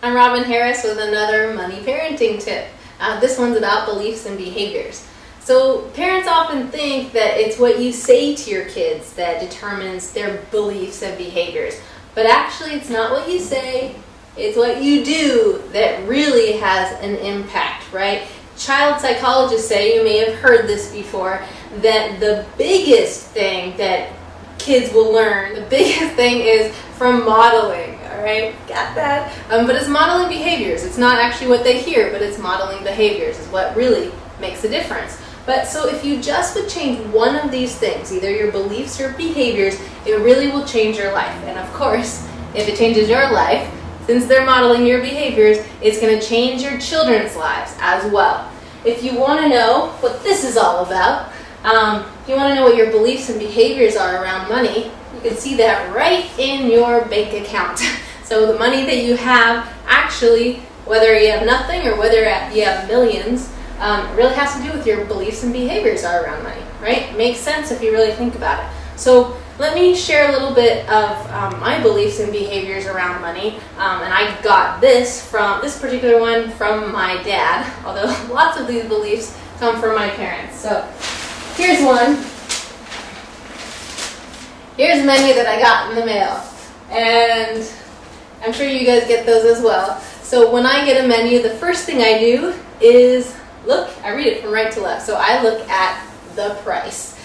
I'm Robin Harris with another money parenting tip. This one's about beliefs and behaviors. So parents often think that it's what you say to your kids that determines their beliefs and behaviors. But actually it's not what you say, it's what you do that really has an impact, right? Child psychologists say, you may have heard this before, that the biggest thing that kids will learn, the biggest thing is from modeling, all right? Got that? But it's modeling behaviors. It's not actually what they hear, but it's modeling behaviors is what really makes a difference. But so if you just would change one of these things, either your beliefs or behaviors, it really will change your life. And of course, if it changes your life, since they're modeling your behaviors, it's going to change your children's lives as well. If you want to know what this is all about, if you want to know what your beliefs and behaviors are around money, you can see that right in your bank account. So the money that you have, actually, whether you have nothing or whether you have millions, really has to do with your beliefs and behaviors are around money, right? Makes sense if you really think about it. So let me share a little bit of my beliefs and behaviors around money. And I got this particular one from my dad, although lots of these beliefs come from my parents. So here's one. Here's a menu that I got in the mail. And I'm sure you guys get those as well. So when I get a menu, the first thing I do is look, I read it from right to left. So I look at the price.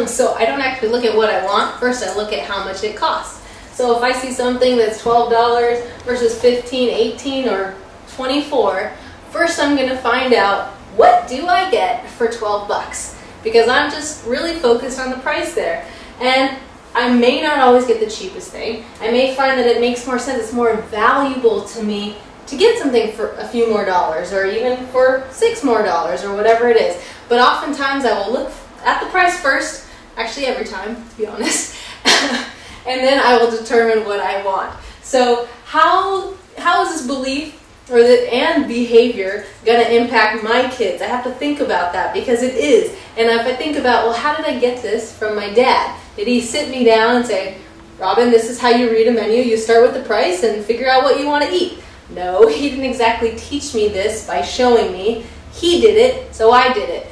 So I don't actually look at what I want. First I look at how much it costs. So if I see something that's $12 versus $15, $18, or $24, first I'm going to find out, what do I get for 12 bucks? Because I'm just really focused on the price there. And I may not always get the cheapest thing. I may find that it makes more sense, it's more valuable to me to get something for a few more dollars, or even for $6 more, or whatever it is. But oftentimes I will look at the price first, actually every time, to be honest, and then I will determine what I want. So how is this belief and behavior going to impact my kids? I have to think about that, because it is. And if I think about, well, how did I get this from my dad? Did he sit me down and say, Robin, this is how you read a menu. You start with the price and figure out what you want to eat? No, he didn't exactly teach me this by showing me. He did it, so I did it.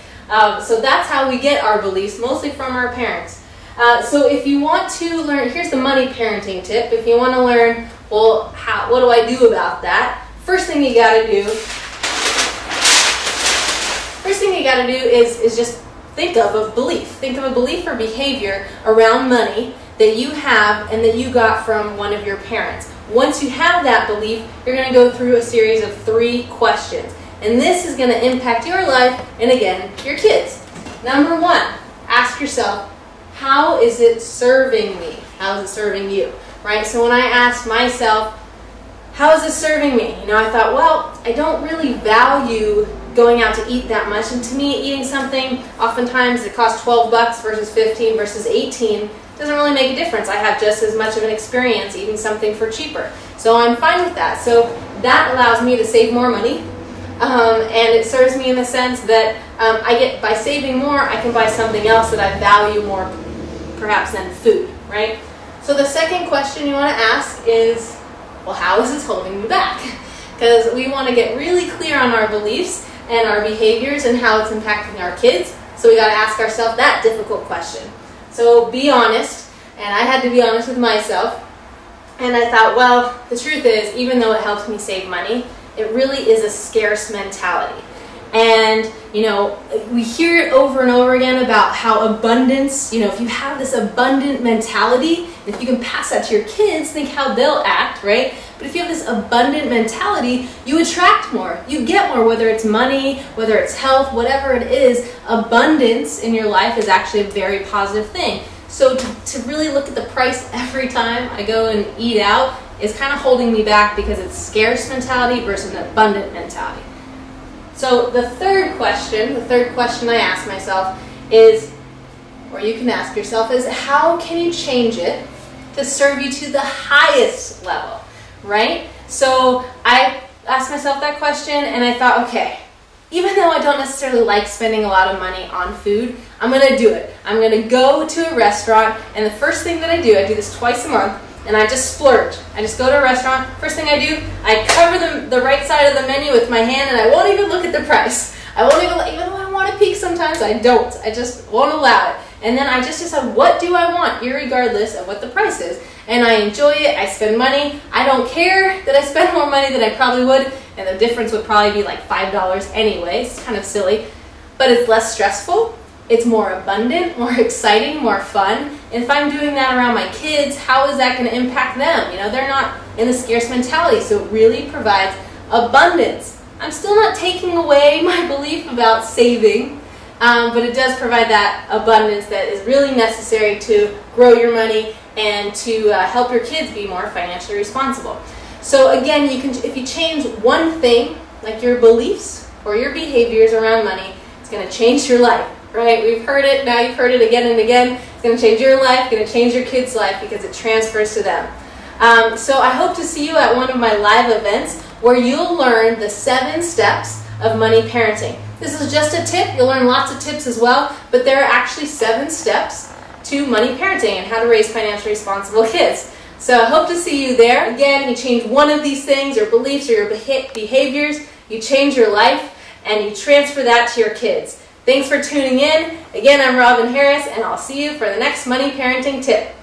So that's how we get our beliefs, mostly from our parents. So if you want to learn, here's the money parenting tip. If you want to learn, well, what do I do about that? First thing you got to do is just think of a belief. Think of a belief or behavior around money that you have and that you got from one of your parents. Once you have that belief, you're going to go through a series of 3 questions. And this is going to impact your life and, again, your kids. Number 1, ask yourself, how is it serving me? How is it serving you? Right? So when I asked myself, how is this serving me? I thought, well, I don't really value going out to eat that much. And to me, eating something, oftentimes it costs 12 bucks versus 15 versus 18, doesn't really make a difference. I have just as much of an experience eating something for cheaper. So I'm fine with that. So that allows me to save more money. And it serves me in the sense that by saving more, I can buy something else that I value more, perhaps, than food, right? So the second question you want to ask is, well, how is this holding me back? Because we want to get really clear on our beliefs and our behaviors and how it's impacting our kids. So we got to ask ourselves that difficult question. So be honest, and I had to be honest with myself. And I thought, well, the truth is, even though it helps me save money, it really is a scarce mentality. And, we hear it over and over again about how abundance, if you have this abundant mentality, and if you can pass that to your kids, think how they'll act, right? But if you have this abundant mentality, you attract more. You get more, whether it's money, whether it's health, whatever it is. Abundance in your life is actually a very positive thing. So to really look at the price every time I go and eat out is kind of holding me back, because it's scarce mentality versus an abundant mentality. So the third question I ask myself is, or you can ask yourself, is how can you change it to serve you to the highest level, right? So I asked myself that question and I thought, okay, even though I don't necessarily like spending a lot of money on food, I'm going to do it. I'm going to go to a restaurant, and the first thing that I do this twice a month, and I just splurge. I just go to a restaurant. First thing I do, I cover the right side of the menu with my hand, and I won't even look at the price. I won't even though I want to peek sometimes, I don't. I just won't allow it. And then I just decide, what do I want, irregardless of what the price is. And I enjoy it. I spend money. I don't care that I spend more money than I probably would, and the difference would probably be like $5 anyway. It's kind of silly, but it's less stressful. It's more abundant, more exciting, more fun. And if I'm doing that around my kids, how is that going to impact them? They're not in the scarce mentality, so it really provides abundance. I'm still not taking away my belief about saving, but it does provide that abundance that is really necessary to grow your money and to help your kids be more financially responsible. So again, if you change one thing, like your beliefs or your behaviors around money, it's going to change your life. Right? We've heard it, now you've heard it again and again. It's going to change your life, it's going to change your kids' life because it transfers to them. So I hope to see you at one of my live events where you'll learn the 7 steps of money parenting. This is just a tip. You'll learn lots of tips as well, but there are actually 7 steps to money parenting and how to raise financially responsible kids. So I hope to see you there. Again, you change one of these things, your beliefs or your behaviors, you change your life, and you transfer that to your kids. Thanks for tuning in. Again, I'm Robin Harris, and I'll see you for the next money parenting tip.